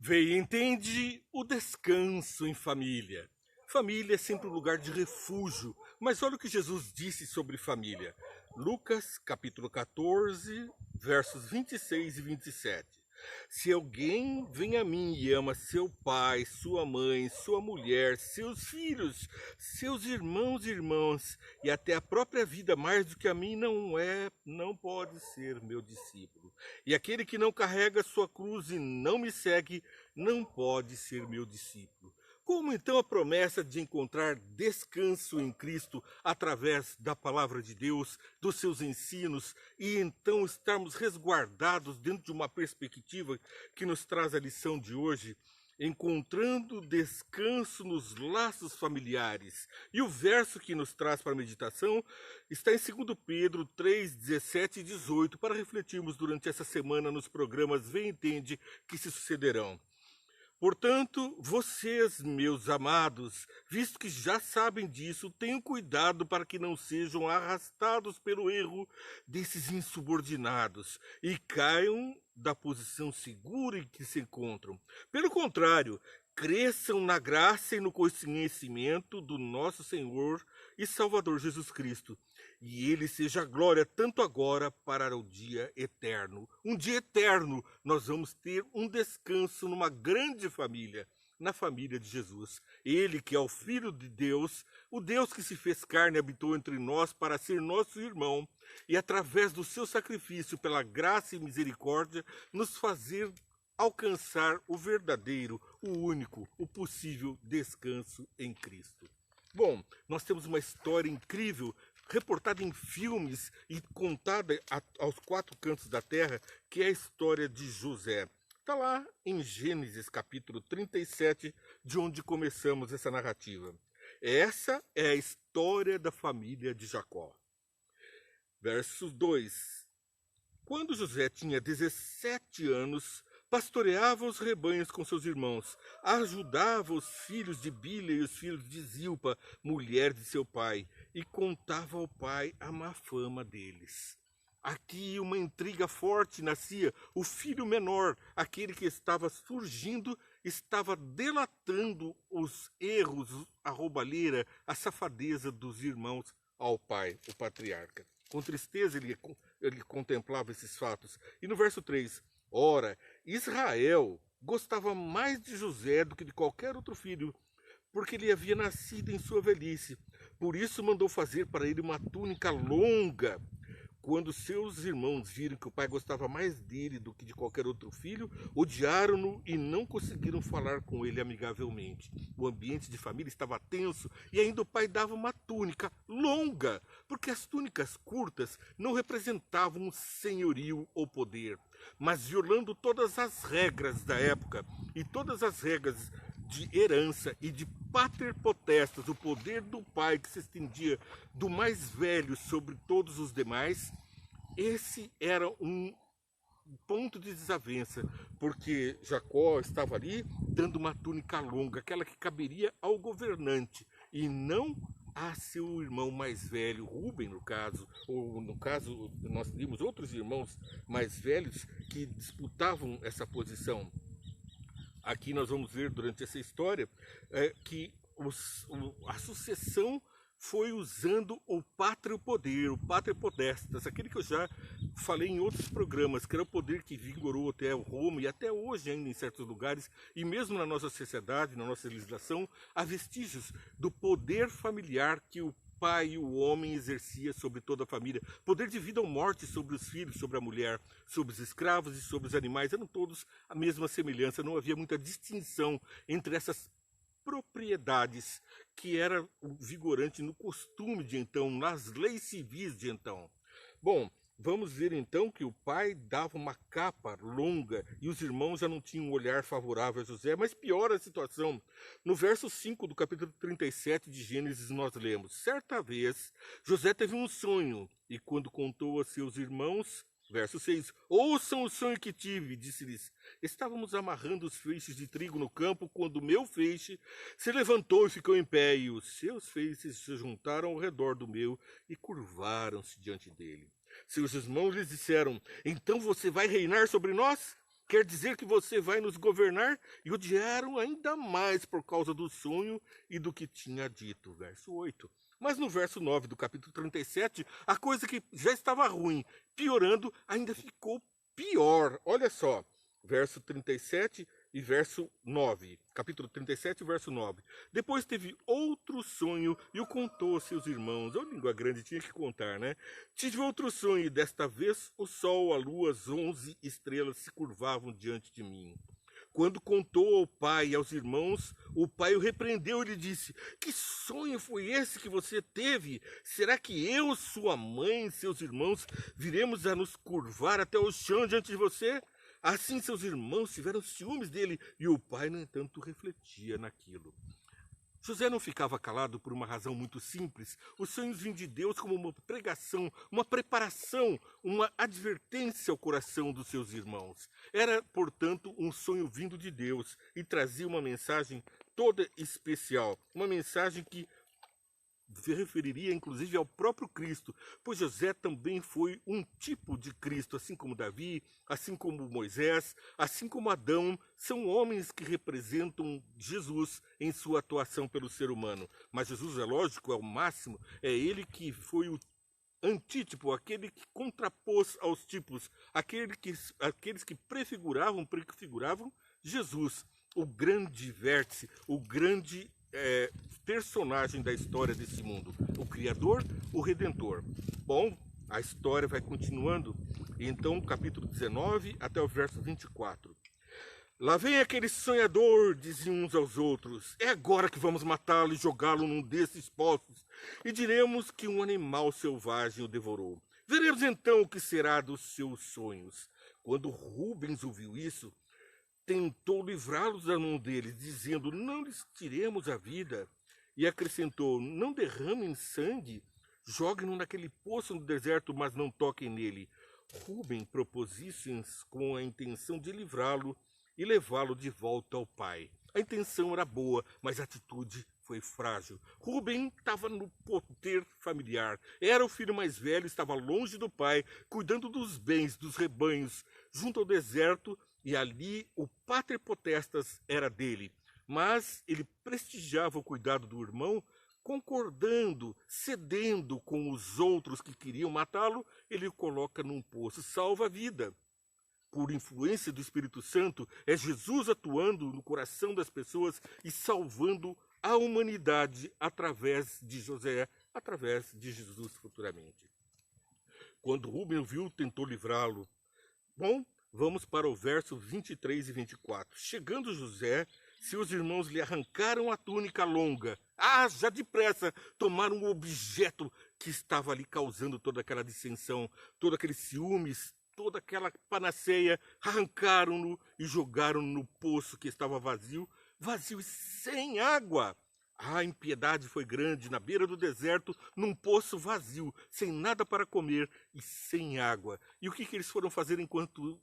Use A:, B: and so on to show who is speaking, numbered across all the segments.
A: Vê e entende o descanso em família. Família é sempre um lugar de refúgio, mas olha o que Jesus disse sobre família. Lucas, capítulo 14, versos 26 e 27. Se alguém vem a mim e ama seu pai, sua mãe, sua mulher, seus filhos, seus irmãos e irmãs, e até a própria vida mais do que a mim, não pode ser meu discípulo. E aquele que não carrega sua cruz e não me segue, não pode ser meu discípulo. Como então a promessa de encontrar descanso em Cristo através da palavra de Deus, dos seus ensinos, e então estarmos resguardados dentro de uma perspectiva que nos traz a lição de hoje, encontrando descanso nos laços familiares. E o verso que nos traz para a meditação está em 2 Pedro 3, 17 e 18, para refletirmos durante essa semana nos programas Vem e Entende que se sucederão. Portanto, vocês, meus amados, visto que já sabem disso, tenham cuidado para que não sejam arrastados pelo erro desses insubordinados e caiam da posição segura em que se encontram. Pelo contrário, cresçam na graça e no conhecimento do nosso Senhor e Salvador Jesus Cristo. E Ele seja a glória tanto agora para o dia eterno. Um dia eterno nós vamos ter um descanso numa grande família, na família de Jesus. Ele que é o Filho de Deus, o Deus que se fez carne e habitou entre nós para ser nosso irmão e através do seu sacrifício pela graça e misericórdia nos fazer alcançar o verdadeiro, o único, o possível descanso em Cristo. Bom, nós temos uma história incrível, reportada em filmes e contada aos quatro cantos da terra, que é a história de José. Está lá em Gênesis capítulo 37, de onde começamos essa narrativa. Essa é a história da família de Jacó. Verso 2. Quando José tinha 17 anos, pastoreava os rebanhos com seus irmãos, ajudava os filhos de Bila e os filhos de Zilpa, mulher de seu pai, e contava ao pai a má fama deles. Aqui uma intriga forte nascia. O filho menor, aquele que estava surgindo, estava delatando os erros, a roubalheira, a safadeza dos irmãos ao pai, o patriarca. Com tristeza ele contemplava esses fatos. E no verso 3, ora, Israel gostava mais de José do que de qualquer outro filho, porque ele havia nascido em sua velhice. Por isso mandou fazer para ele uma túnica longa. Quando seus irmãos viram que o pai gostava mais dele do que de qualquer outro filho, odiaram-no e não conseguiram falar com ele amigavelmente. O ambiente de família estava tenso e ainda o pai dava uma túnica longa, porque as túnicas curtas não representavam um senhorio ou poder, mas violando todas as regras da época e todas as regras de herança e de pater potestas, o poder do pai que se estendia do mais velho sobre todos os demais. Esse era um ponto de desavença, porque Jacó estava ali dando uma túnica longa, aquela que caberia ao governante e não a seu irmão mais velho, Rúben no caso, ou no caso nós tínhamos outros irmãos mais velhos que disputavam essa posição. Aqui nós vamos ver durante essa história que a sucessão foi usando o pátrio poder, o pátrio potestas, aquele que eu já falei em outros programas, que era o poder que vigorou até Roma e até hoje ainda em certos lugares, e mesmo na nossa sociedade, na nossa legislação, há vestígios do poder familiar que o pai e o homem exercia sobre toda a família, poder de vida ou morte sobre os filhos, sobre a mulher, sobre os escravos e sobre os animais, eram todos a mesma semelhança, não havia muita distinção entre essas propriedades que era vigorante no costume de então, nas leis civis de então. Bom, vamos ver então que o pai dava uma capa longa e os irmãos já não tinham um olhar favorável a José, mas piora a situação. No verso 5 do capítulo 37 de Gênesis nós lemos: certa vez José teve um sonho e quando contou a seus irmãos, verso 6, ouçam o sonho que tive, disse-lhes, estávamos amarrando os feixes de trigo no campo quando o meu feixe se levantou e ficou em pé e os seus feixes se juntaram ao redor do meu e curvaram-se diante dele. Seus irmãos lhes disseram, então você vai reinar sobre nós? Quer dizer que você vai nos governar? E odiaram ainda mais por causa do sonho e do que tinha dito. Verso 8. Mas no verso 9 do capítulo 37, a coisa que já estava ruim, piorando, ainda ficou pior. Olha só, verso 37 e verso 9. Capítulo 37, verso 9. Depois teve outro sonho e o contou a seus irmãos. Ô, língua grande, tinha que contar, né? Tive outro sonho e desta vez o sol, a lua, as 11 estrelas se curvavam diante de mim. Quando contou ao pai e aos irmãos, o pai o repreendeu e lhe disse: Que sonho foi esse que você teve? Será que eu, sua mãe e seus irmãos viremos a nos curvar até o chão diante de você? Assim seus irmãos tiveram ciúmes dele e o pai, no entanto, refletia naquilo. José não ficava calado por uma razão muito simples. Os sonhos vinham de Deus como uma pregação, uma preparação, uma advertência ao coração dos seus irmãos. Era, portanto, um sonho vindo de Deus e trazia uma mensagem toda especial, uma mensagem que se referiria inclusive ao próprio Cristo, pois José também foi um tipo de Cristo, assim como Davi, assim como Moisés, assim como Adão, são homens que representam Jesus em sua atuação pelo ser humano. Mas Jesus, é lógico, é o máximo, é ele que foi o antítipo, aquele que contrapôs aos tipos, aqueles que prefiguravam Jesus, o grande vértice, o grande personagem da história desse mundo, o Criador, o Redentor. Bom, a história vai continuando, então capítulo 19 até o verso 24. Lá vem aquele sonhador, diziam uns aos outros, é agora que vamos matá-lo e jogá-lo num desses poços, e diremos que um animal selvagem o devorou. Veremos então o que será dos seus sonhos. Quando Rubens ouviu isso, tentou livrá-los da mão deles, dizendo, não lhes tiremos a vida. E acrescentou, não derramem sangue, joguem-no naquele poço no deserto, mas não toquem nele. Rubem propôs isso com a intenção de livrá-lo e levá-lo de volta ao pai. A intenção era boa, mas a atitude foi frágil. Rubem estava no poder familiar. Era o filho mais velho, estava longe do pai, cuidando dos bens, dos rebanhos, junto ao deserto, e ali o pater potestas era dele. Mas ele prestigiava o cuidado do irmão, concordando, cedendo com os outros que queriam matá-lo, ele o coloca num poço, salva a vida. Por influência do Espírito Santo, é Jesus atuando no coração das pessoas e salvando a humanidade através de José, através de Jesus futuramente. Quando Rubem o viu, tentou livrá-lo. Bom, vamos para o verso 23 e 24. Chegando José, seus irmãos lhe arrancaram a túnica longa. Já depressa tomaram o objeto que estava ali causando toda aquela dissensão, todo aquele ciúmes, toda aquela panaceia, arrancaram-no e jogaram-no no poço que estava vazio e sem água. A impiedade foi grande na beira do deserto, num poço vazio, sem nada para comer e sem água. E o que eles foram fazer enquanto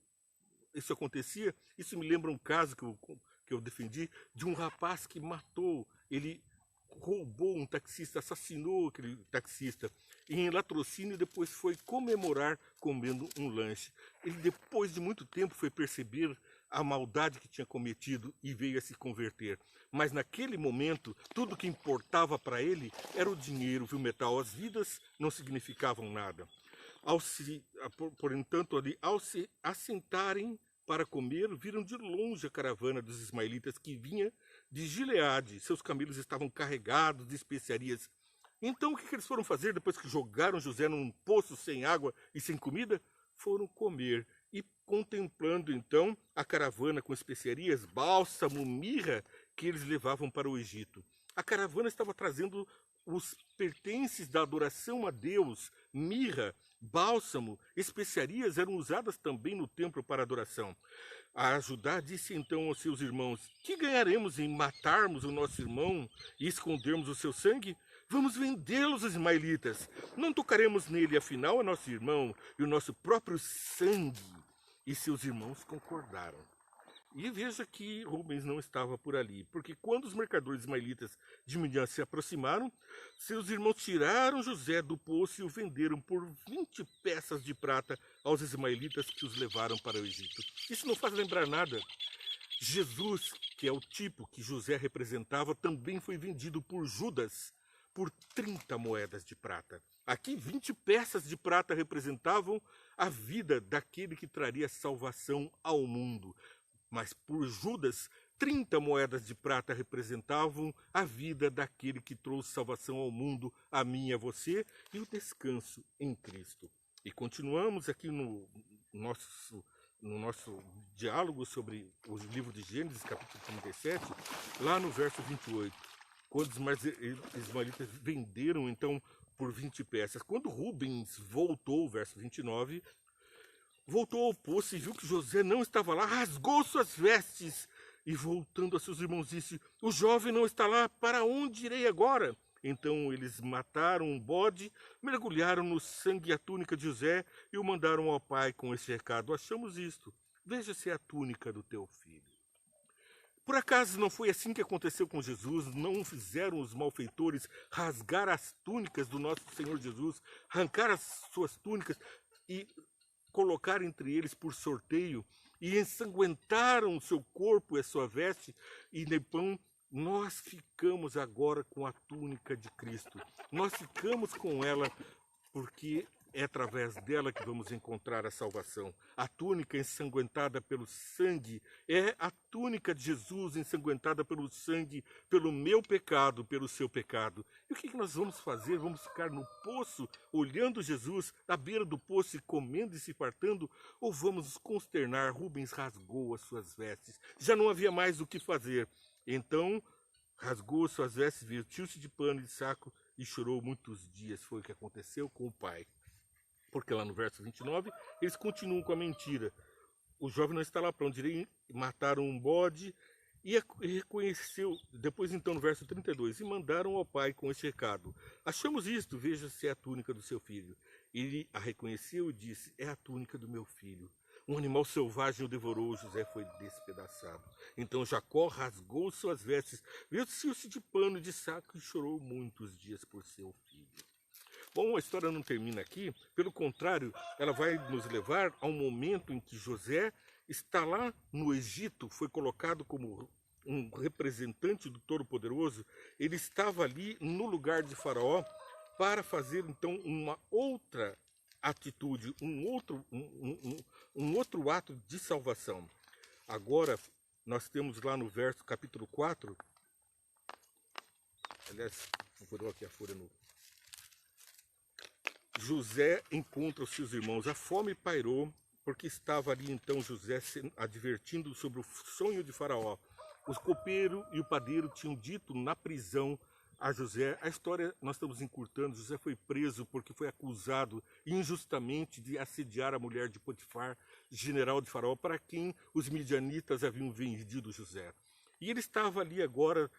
A: isso acontecia? Isso me lembra um caso que eu defendi, de um rapaz que matou, ele roubou um taxista, assassinou aquele taxista em latrocínio e depois foi comemorar comendo um lanche. Ele, depois de muito tempo, foi perceber a maldade que tinha cometido e veio a se converter. Mas naquele momento, tudo que importava para ele era o dinheiro, viu, metal. As vidas não significavam nada. Ao se assentarem para comer, viram de longe a caravana dos ismaelitas que vinha de Gileade. Seus camelos estavam carregados de especiarias. Então o que eles foram fazer depois que jogaram José num poço sem água e sem comida? Foram comer. E contemplando então a caravana com especiarias, bálsamo, mirra, que eles levavam para o Egito. A caravana estava trazendo os pertences da adoração a Deus, mirra, bálsamo, especiarias eram usadas também no templo para adoração. A Judá disse então aos seus irmãos, que ganharemos em matarmos o nosso irmão e escondermos o seu sangue? Vamos vendê-los aos ismaelitas. Não tocaremos nele, afinal é nosso irmão e o nosso próprio sangue. E seus irmãos concordaram. E veja que Rubens não estava por ali, porque quando os mercadores ismaelitas de Midian se aproximaram, seus irmãos tiraram José do poço e o venderam por 20 peças de prata aos ismaelitas que os levaram para o Egito. Isso não faz lembrar nada. Jesus, que é o tipo que José representava, também foi vendido por Judas por 30 moedas de prata. Aqui, 20 peças de prata representavam a vida daquele que traria salvação ao mundo. Mas por Judas, 30 moedas de prata representavam a vida daquele que trouxe salvação ao mundo, a mim e a você, e o descanso em Cristo. E continuamos aqui no nosso diálogo sobre o livro de Gênesis, capítulo 37, lá no verso 28, quando os ismaelitas venderam, então, por 20 peças. Quando Rubens voltou, verso 29, voltou ao poço e viu que José não estava lá, rasgou suas vestes e, voltando a seus irmãos, disse: o jovem não está lá, para onde irei agora? Então eles mataram um bode, mergulharam no sangue a túnica de José e o mandaram ao pai com esse recado: achamos isto, veja se é a túnica do teu filho. Por acaso não foi assim que aconteceu com Jesus? Não fizeram os malfeitores rasgar as túnicas do nosso Senhor Jesus, arrancar as suas túnicas e colocar entre eles por sorteio, e ensanguentaram o seu corpo e a sua veste, e Nepão, nós ficamos agora com a túnica de Cristo. Nós ficamos com ela porque é através dela que vamos encontrar a salvação. A túnica ensanguentada pelo sangue é a túnica de Jesus ensanguentada pelo sangue, pelo meu pecado, pelo seu pecado. E o que nós vamos fazer? Vamos ficar no poço, olhando Jesus à beira do poço e comendo e se fartando? Ou vamos nos consternar? Rubens rasgou as suas vestes. Já não havia mais o que fazer. Então, rasgou as suas vestes, vestiu-se de pano e de saco e chorou muitos dias. Foi o que aconteceu com o pai. Porque lá no verso 29, eles continuam com a mentira. O jovem não está lá para onde irem, mataram um bode e reconheceu, depois então no verso 32, e mandaram ao pai com esse recado: achamos isto, veja se é a túnica do seu filho. Ele a reconheceu e disse: é a túnica do meu filho. Um animal selvagem o devorou, José foi despedaçado. Então Jacó rasgou suas vestes, vestiu-se de pano e de saco e chorou muitos dias por seu filho. Bom, a história não termina aqui, pelo contrário, ela vai nos levar a um momento em que José está lá no Egito, foi colocado como um representante do Todo-Poderoso. Ele estava ali no lugar de Faraó para fazer então uma outra atitude, um outro ato de salvação. Agora, nós temos lá no verso capítulo 4, aliás, vou aqui a folha no... José encontra os seus irmãos. A fome pairou, porque estava ali então José advertindo sobre o sonho de Faraó. Os copeiro e o padeiro tinham dito na prisão a José. A história nós estamos encurtando. José foi preso porque foi acusado injustamente de assediar a mulher de Potifar, general de Faraó, para quem os midianitas haviam vendido José. E ele estava ali agora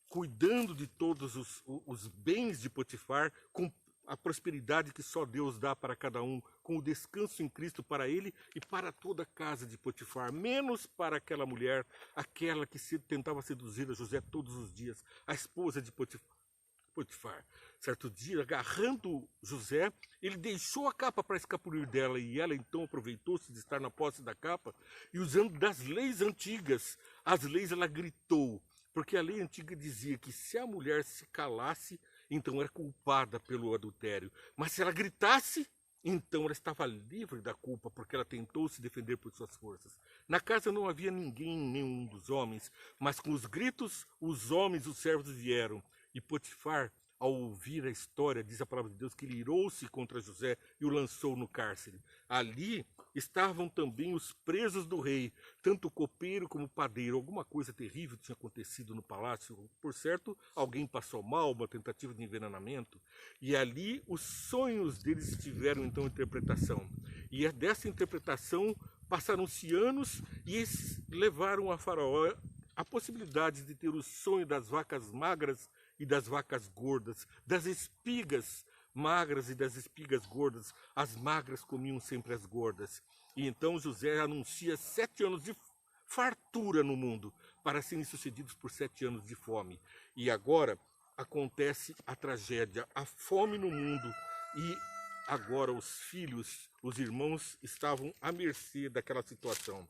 A: cuidando de todos os bens de Potifar, com a prosperidade que só Deus dá para cada um, com o descanso em Cristo para ele e para toda a casa de Potifar, menos para aquela mulher, aquela que tentava seduzir a José todos os dias, a esposa de Potifar. Certo dia, agarrando José, ele deixou a capa para escapulir dela, e ela então aproveitou-se de estar na posse da capa, e usando das leis antigas, as leis, ela gritou, porque a lei antiga dizia que se a mulher se calasse, então era culpada pelo adultério. Mas se ela gritasse, então ela estava livre da culpa, porque ela tentou se defender por suas forças. Na casa não havia ninguém, nenhum dos homens, mas com os gritos, os homens, os servos vieram. E Potifar, ao ouvir a história, diz a palavra de Deus, que ele irou-se contra José e o lançou no cárcere. Ali estavam também os presos do rei, tanto o copeiro como o padeiro. Alguma coisa terrível tinha acontecido no palácio. Por certo, alguém passou mal, uma tentativa de envenenamento. E ali os sonhos deles tiveram então interpretação. E dessa interpretação passaram-se anos e eles levaram a Faraó a possibilidade de ter o sonho das vacas magras e das vacas gordas, das espigas magras e das espigas gordas. As magras comiam sempre as gordas. E então José anuncia 7 anos de fartura no mundo, para serem sucedidos por 7 anos de fome. E agora acontece a tragédia, a fome no mundo, e agora os filhos, os irmãos estavam à mercê daquela situação.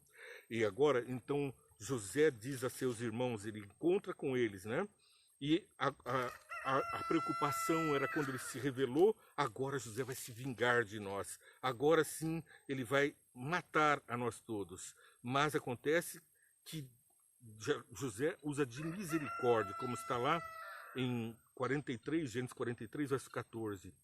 A: E agora, então, José diz a seus irmãos, ele encontra com eles, né? E a preocupação era quando ele se revelou, agora José vai se vingar de nós. Agora sim ele vai matar a nós todos. Mas acontece que José usa de misericórdia, como está lá em 43, Gênesis 43, verso 14.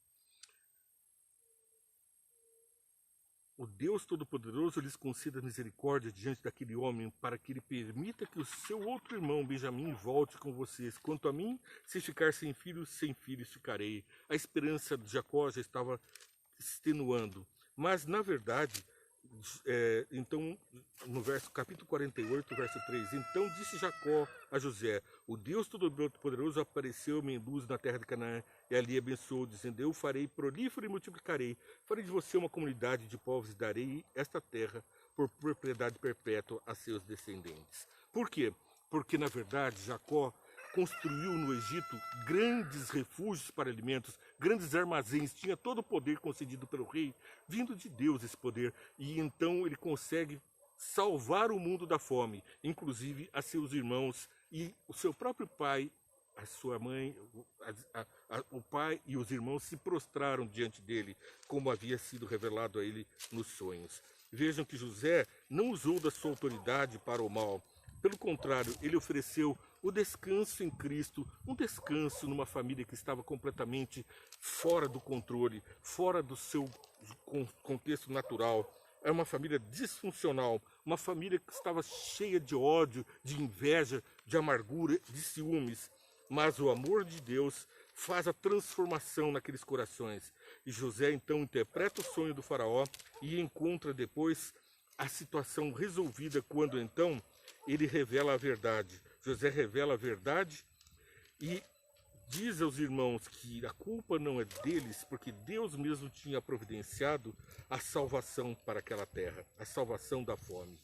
A: O Deus Todo-Poderoso lhes conceda misericórdia diante daquele homem, para que ele permita que o seu outro irmão, Benjamim, volte com vocês. Quanto a mim, se ficar sem filhos ficarei. A esperança de Jacó já estava extenuando. Mas, na verdade, então, no capítulo 48, verso 3, então disse Jacó a José, o Deus Todo-Poderoso apareceu-me em luz na terra de Canaã, e ali abençoou, dizendo, eu farei prolífero e multiplicarei, farei de você uma comunidade de povos e darei esta terra por propriedade perpétua a seus descendentes. Por quê? Porque, na verdade, Jacó construiu no Egito grandes refúgios para alimentos, grandes armazéns, tinha todo o poder concedido pelo rei, vindo de Deus esse poder, e então ele consegue salvar o mundo da fome, inclusive a seus irmãos e o seu próprio pai, a sua mãe, o pai e os irmãos se prostraram diante dele, como havia sido revelado a ele nos sonhos. Vejam que José não usou da sua autoridade para o mal, pelo contrário, ele ofereceu o descanso em Cristo, um descanso numa família que estava completamente fora do controle, fora do seu contexto natural. Era uma família disfuncional, uma família que estava cheia de ódio, de inveja, de amargura, de ciúmes. Mas o amor de Deus faz a transformação naqueles corações. E José então interpreta o sonho do faraó e encontra depois a situação resolvida quando então ele revela a verdade. José revela a verdade e diz aos irmãos que a culpa não é deles, porque Deus mesmo tinha providenciado a salvação para aquela terra, a salvação da fome.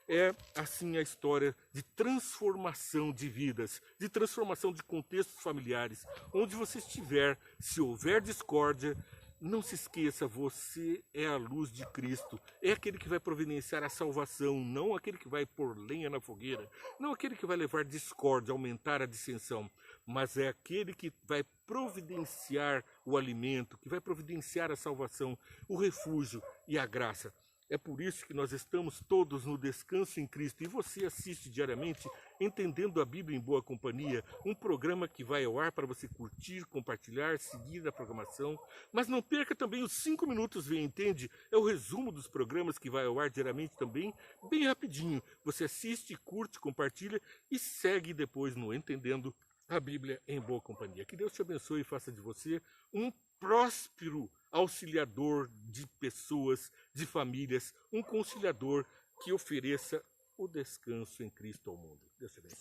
A: É assim a história de transformação de vidas, de transformação de contextos familiares. Onde você estiver, se houver discórdia, não se esqueça, você é a luz de Cristo. É aquele que vai providenciar a salvação, não aquele que vai pôr lenha na fogueira, não aquele que vai levar discórdia, aumentar a dissensão, mas é aquele que vai providenciar o alimento, que vai providenciar a salvação, o refúgio e a graça. É por isso que nós estamos todos no descanso em Cristo. E você assiste diariamente Entendendo a Bíblia em Boa Companhia, um programa que vai ao ar para você curtir, compartilhar, seguir a programação. Mas não perca também os 5 minutos Vem Entende. É o resumo dos programas que vai ao ar diariamente também, bem rapidinho. Você assiste, curte, compartilha e segue depois no Entendendo a Bíblia em Boa Companhia. Que Deus te abençoe e faça de você um próspero auxiliador de pessoas, de famílias, um conciliador que ofereça o descanso em Cristo ao mundo. Deus te abençoe.